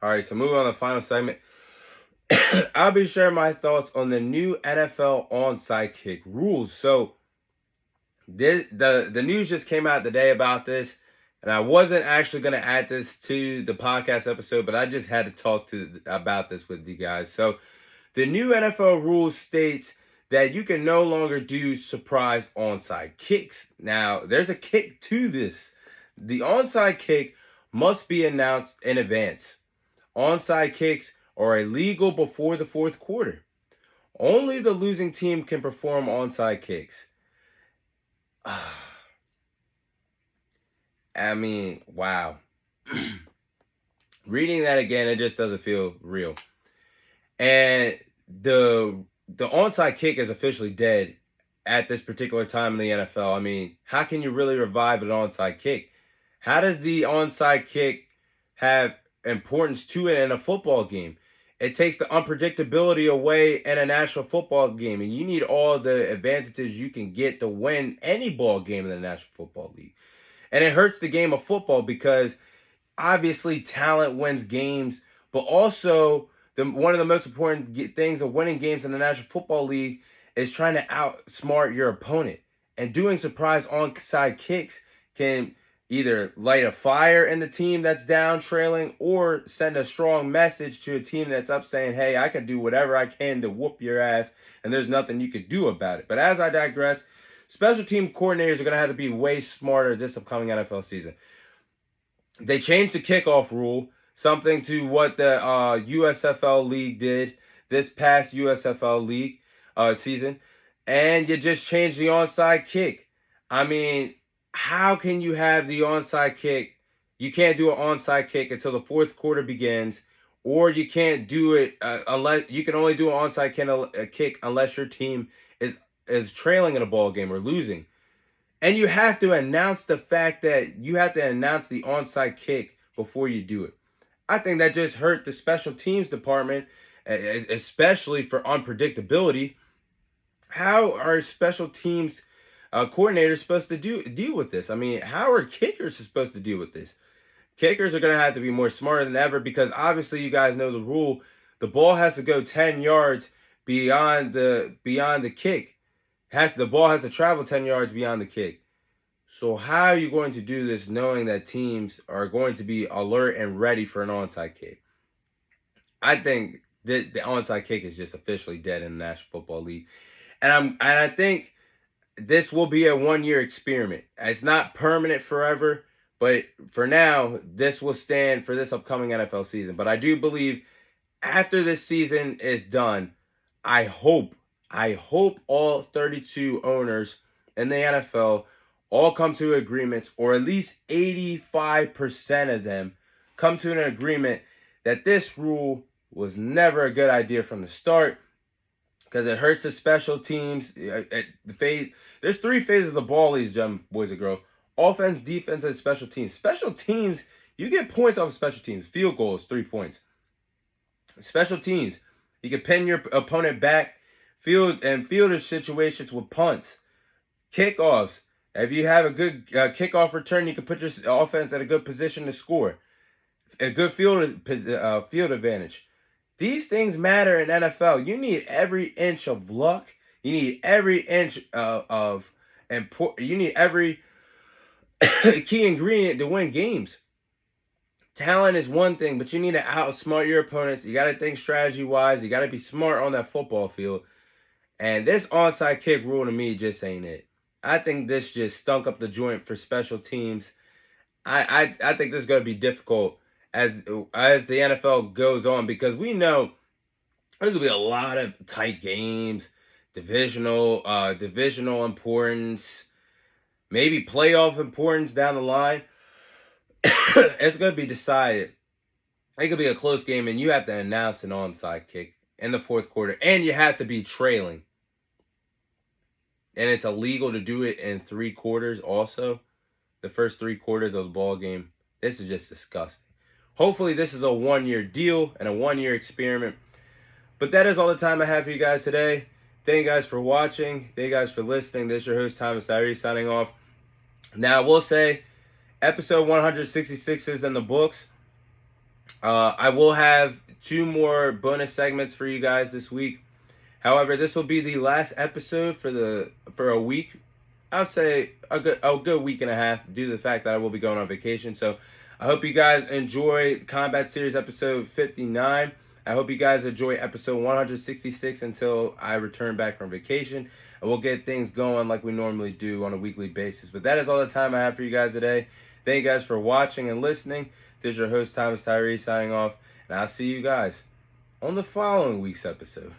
All right, so moving on to the final segment. I'll be sharing my thoughts on the new NFL onside kick rules. So the news just came out today about this, and I wasn't actually going to add this to the podcast episode, but I just had to talk about this with you guys. So the new NFL rules states that you can no longer do surprise onside kicks. Now, there's a kick to this. The onside kick must be announced in advance. Onside kicks are illegal before the fourth quarter. Only the losing team can perform onside kicks. I mean, wow. Reading that again, it just doesn't feel real. And the onside kick is officially dead at this particular time in the NFL. I mean, how can you really revive an onside kick? How does the onside kick have importance to it in a football game? It takes the unpredictability away in a national football game, and you need all the advantages you can get to win any ball game in the National Football League. And it hurts the game of football because obviously talent wins games, but also one of the most important things of winning games in the National Football League is trying to outsmart your opponent. And doing surprise onside kicks can either light a fire in the team that's down trailing or send a strong message to a team that's up saying, hey, I can do whatever I can to whoop your ass, and there's nothing you could do about it. But as I digress, special team coordinators are going to have to be way smarter this upcoming NFL season. They changed the kickoff rule, something to what the USFL League did this past USFL League season, and you just changed the onside kick. I mean, how can you have the onside kick? You can't do an onside kick until the fourth quarter begins, or you can't do it unless you can only do an onside kick unless your team is trailing in a ball game or losing. And you have to announce the fact that you have to announce the onside kick before you do it. I think that just hurt the special teams department, especially for unpredictability. How are special teams coordinators supposed to deal with this? I mean, how are kickers supposed to deal with this? Kickers are going to have to be more smarter than ever because obviously you guys know the rule. The ball has to go 10 yards beyond the kick. The ball has to travel 10 yards beyond the kick. So how are you going to do this knowing that teams are going to be alert and ready for an onside kick? I think the onside kick is just officially dead in the National Football League. And I think this will be a one-year experiment. It's not permanent forever, but for now, this will stand for this upcoming NFL season. But I do believe after this season is done, I hope all 32 owners in the NFL all come to agreements, or at least 85% of them come to an agreement that this rule was never a good idea from the start because it hurts the special teams. There's three phases of the ball, ladies and gentlemen, boys and girls. Offense, defense, and special teams. Special teams, you get points off of special teams. Field goals, 3 points. Special teams, you can pin your opponent back. Fielder situations with punts. Kickoffs, if you have a good kickoff return, you can put your offense at a good position to score. A good field advantage. These things matter in NFL. You need every inch of luck. You need every inch you need every key ingredient to win games. Talent is one thing, but you need to outsmart your opponents. You got to think strategy-wise. You got to be smart on that football field. And this onside kick rule to me just ain't it. I think this just stunk up the joint for special teams. I think this is going to be difficult as the NFL goes on because we know there's going to be a lot of tight games, divisional importance, maybe playoff importance down the line. It's going to be decided. It could be a close game, and you have to announce an onside kick in the fourth quarter, and you have to be trailing. And it's illegal to do it in 3 quarters also. The first 3 quarters of the ball game. This is just disgusting. Hopefully this is a 1-year deal and a 1-year experiment. But that is all the time I have for you guys today. Thank you guys for watching. Thank you guys for listening. This is your host, Thomas Irie, signing off. Now, I will say, episode 166 is in the books. I will have 2 more bonus segments for you guys this week. However, this will be the last episode for a week. I'll say a good week and a half due to the fact that I will be going on vacation. So I hope you guys enjoy Combat Series episode 59. I hope you guys enjoy episode 166 until I return back from vacation. And we'll get things going like we normally do on a weekly basis. But that is all the time I have for you guys today. Thank you guys for watching and listening. This is your host, Thomas Tyree, signing off. And I'll see you guys on the following week's episode.